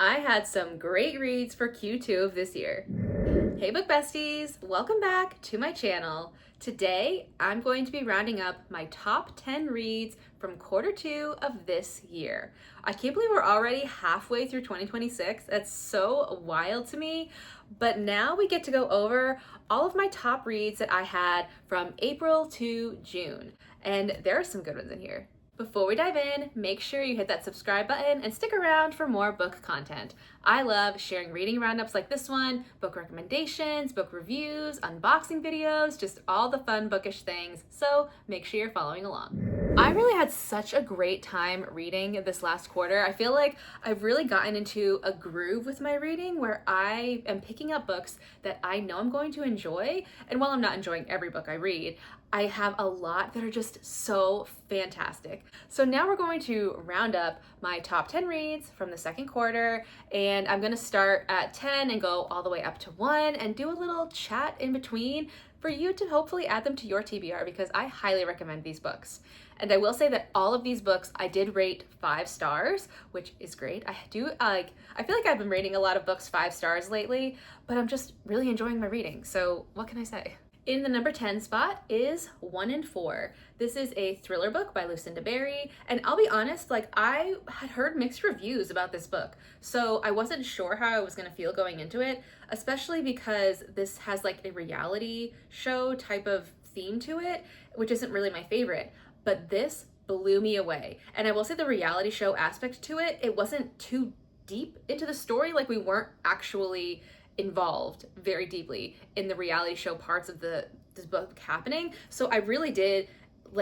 I had some great reads for Q2 of this year. Hey book besties, welcome back to my channel. Today, I'm going to be rounding up my top 10 reads from Q2 of this year. I can't believe we're already halfway through 2026. That's so wild to me. But now we get to go over all of my top reads that I had from April to June. And there are some good ones in here. Before we dive in, make sure you hit that subscribe button and stick around for more book content. I love sharing reading roundups like this one, book recommendations, book reviews, unboxing videos, just all the fun bookish things, so make sure you're following along. I really had such a great time reading this last quarter. I feel like I've really gotten into a groove with my reading where I am picking up books that I know I'm going to enjoy, and while I'm not enjoying every book I read, I have a lot that are just so fantastic. So now we're going to round up my top 10 reads from the second quarter, and I'm gonna start at 10 and go all the way up to 1 and do a little chat in between for you to hopefully add them to your TBR because I highly recommend these books. And I will say that all of these books I did rate 5 stars, which is great. I feel like I've been rating a lot of books 5 stars lately, but I'm just really enjoying my reading. So what can I say? In the number 10 spot is One in Four. This is a thriller book by Lucinda Berry, and I'll be honest, I had heard mixed reviews about this book, so I wasn't sure how I was gonna feel going into it, especially because this has a reality show type of theme to it, which isn't really my favorite, but this blew me away. And I will say the reality show aspect to it, it wasn't too deep into the story, we weren't actually involved very deeply in the reality show parts of this book happening. So I really did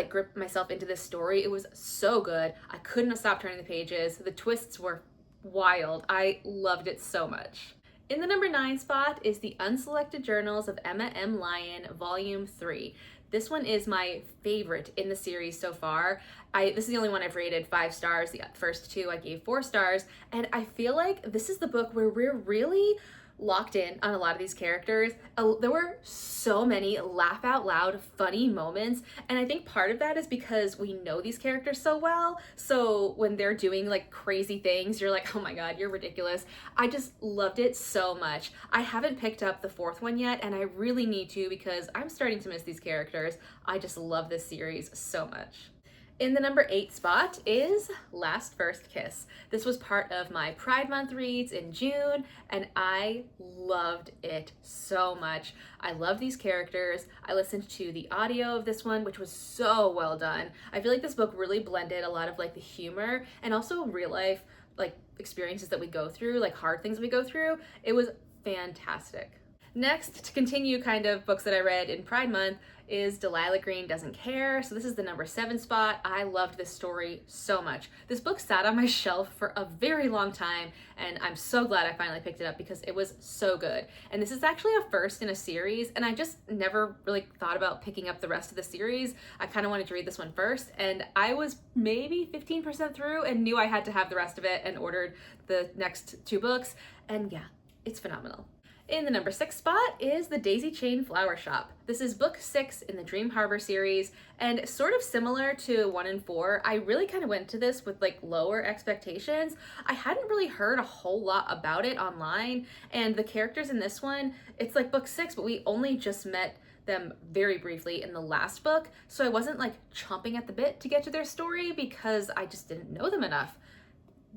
grip myself into this story. It was so good. I couldn't have stopped turning the pages. The twists were wild. I loved it so much. In the number 9 spot is The Unselected Journals of Emma M. Lyon, Volume 3. This one is my favorite in the series so far. This is the only one I've rated 5 stars. The first 2 I gave 4 stars. And I feel like this is the book where we're really locked in on a lot of these characters. There were so many laugh out loud funny moments, and I think part of that is because we know these characters so well, so when they're doing crazy things, you're like, oh my god, you're ridiculous. I just loved it so much. I haven't picked up the 4th one yet, and I really need to because I'm starting to miss these characters. I just love this series so much. In the number 8 spot is Last First Kiss. This was part of my Pride Month reads in June, and I loved it so much. I love these characters. I listened to the audio of this one, which was so well done. I feel like this book really blended a lot of the humor and also real life experiences that we go through, hard things we go through. It was fantastic. Next, to continue kind of books that I read in Pride Month, is Delilah Green Doesn't Care. So this is the number 7 spot. I loved this story so much. This book sat on my shelf for a very long time, and I'm so glad I finally picked it up because it was so good. And this is actually a first in a series, and I just never really thought about picking up the rest of the series. I kind of wanted to read this one first, and I was maybe 15% through and knew I had to have the rest of it and ordered the next 2 books, and yeah, it's phenomenal. In the number 6 spot is The Daisy Chain Flower Shop. This is book 6 in the Dream Harbor series, and sort of similar to 1 in 4, I really kind of went to this with lower expectations. I hadn't really heard a whole lot about it online, and the characters in this one, it's book 6, but we only just met them very briefly in the last book, so I wasn't chomping at the bit to get to their story because I just didn't know them enough.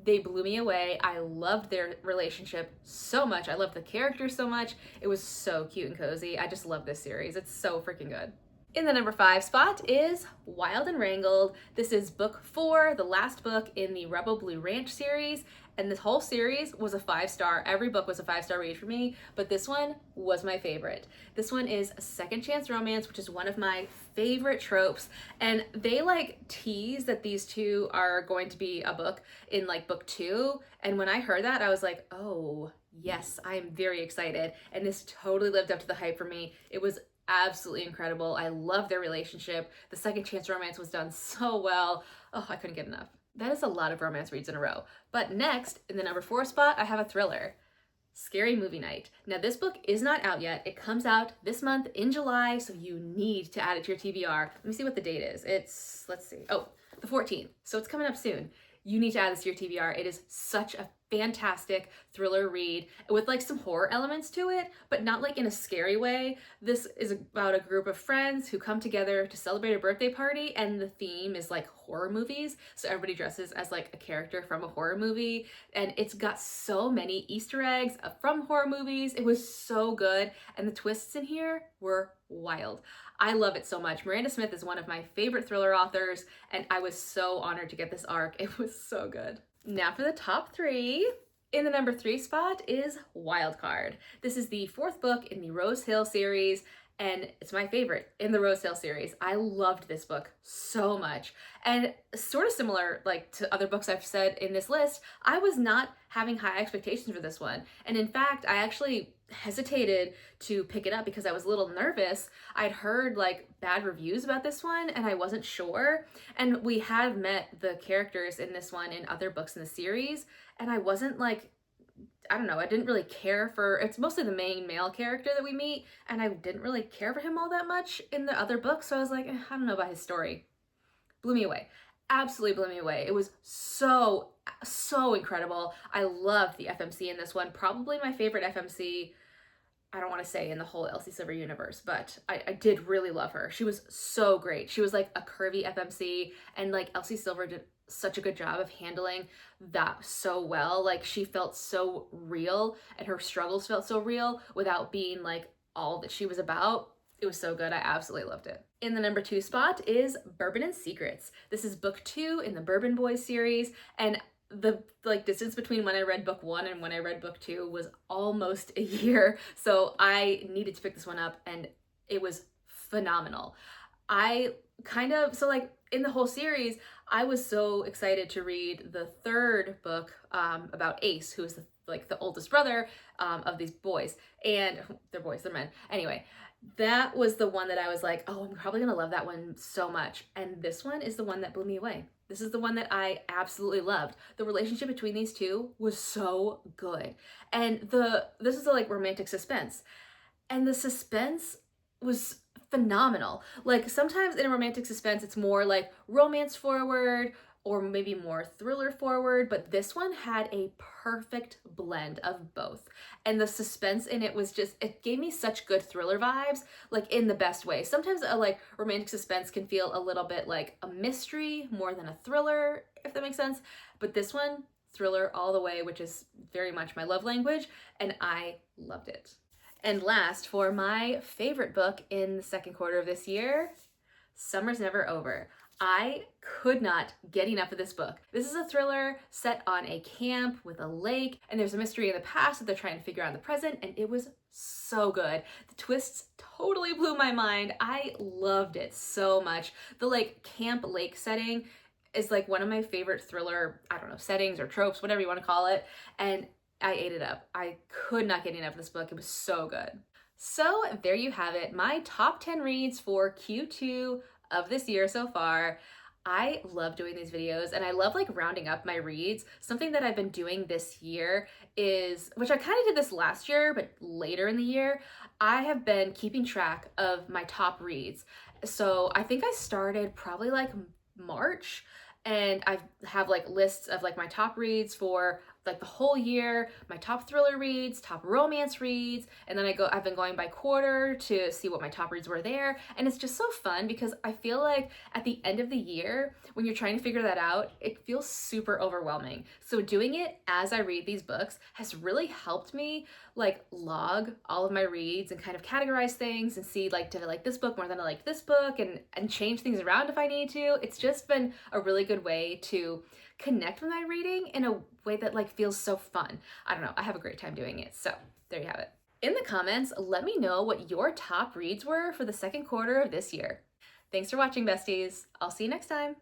They blew me away. I loved their relationship so much. I loved the characters so much. It was so cute and cozy. I just love this series. It's so freaking good. In the number 5 spot is Wild and Wrangled. This is book 4, the last book in the Rebel Blue Ranch series, and this whole series was a 5-star. Every book was a 5-star read for me, but this one was my favorite. This one is a second chance romance, which is one of my favorite tropes, and they tease that these two are going to be a book in book 2, and when I heard that, I was like, oh yes, I am very excited, and this totally lived up to the hype for me. It was absolutely incredible. I love their relationship. The second chance romance was done so well. Oh, I couldn't get enough. That is a lot of romance reads in a row. But next, in the number 4 spot, I have a thriller. Scary Movie Night. Now this book is not out yet. It comes out this month in July, so you need to add it to your TBR. Let me see what the date is. It's, let's see, oh, the 14th. So it's coming up soon. You need to add this to your TBR. It is such a fantastic thriller read with like some horror elements to it, but not like in a scary way. This is about a group of friends who come together to celebrate a birthday party, and the theme is like horror movies. So everybody dresses as like a character from a horror movie, and it's got so many Easter eggs from horror movies. It was so good, and the twists in here were wild. I love it so much. Miranda Smith is one of my favorite thriller authors, and I was so honored to get this arc. It was so good. Now for the top 3. In the number 3 spot is Wildcard. This is the 4th book in the Rose Hill series, and it's my favorite in the Rose Hill series. I loved this book so much. And sort of similar like to other books I've said in this list, I was not having high expectations for this one. And in fact, I actually hesitated to pick it up because I was a little nervous. I'd heard like bad reviews about this one and I wasn't sure. And we had met the characters in this one in other books in the series, and I wasn't like, I don't know, I didn't really care for, it's mostly the main male character that we meet, and I didn't really care for him all that much in the other books, so I was like, I don't know about his story. Blew me away. Absolutely blew me away. It was so incredible. I loved the FMC in this one. Probably my favorite FMC, I don't want to say in the whole Elsie Silver universe, but I did really love her. She was so great. She was like a curvy FMC, and like Elsie Silver did such a good job of handling that so well. Like she felt so real and her struggles felt so real without being like all that she was about. It was so good. I absolutely loved it. In the number 2 spot is Bourbon and Secrets. This is book 2 in the Bourbon Boys series, and the like distance between when I read book 1 and when I read book 2 was almost a year. So I needed to pick this one up, and it was phenomenal. In the whole series, I was so excited to read the 3rd book about Ace, who is the oldest brother of these boys, and they're boys, they're men. Anyway, that was the one that I was like, oh, I'm probably gonna love that one so much. And this one is the one that blew me away. This is the one that I absolutely loved. The relationship between these two was so good. And this is a like romantic suspense. And the suspense was phenomenal. Like sometimes in a romantic suspense, it's more like romance forward or maybe more thriller forward, but this one had a perfect blend of both. And the suspense in it was just, it gave me such good thriller vibes, like in the best way. Sometimes a like romantic suspense can feel a little bit like a mystery more than a thriller, if that makes sense. But this one, thriller all the way, which is very much my love language, and I loved it. And last, for my favorite book in the 2nd quarter of this year, Summer's Never Over. I could not get enough of this book. This is a thriller set on a camp with a lake, and there's a mystery in the past that they're trying to figure out in the present, and it was so good. The twists totally blew my mind. I loved it so much. The like camp lake setting is like one of my favorite thriller, I don't know, settings or tropes, whatever you want to call it, and I ate it up. I could not get enough of this book. It was so good. So there you have it, my top 10 reads for Q2 of this year so far. I love doing these videos, and I love like rounding up my reads. Something that I've been doing this year is, which I kind of did this last year, but later in the year, I have been keeping track of my top reads. So I think I started probably like March, and I have like lists of like my top reads for like the whole year, my top thriller reads, top romance reads, and then I've been going by quarter to see what my top reads were there. And it's just so fun because I feel like at the end of the year, when you're trying to figure that out, it feels super overwhelming. So doing it as I read these books has really helped me like log all of my reads and kind of categorize things and see like, did I like this book more than I liked this book, and change things around if I need to. It's just been a really good way to connect with my reading in a way that like feels so fun. I don't know, I have a great time doing it. So there you have it. In the comments, let me know what your top reads were for the 2nd quarter of this year. Thanks for watching, besties. I'll see you next time.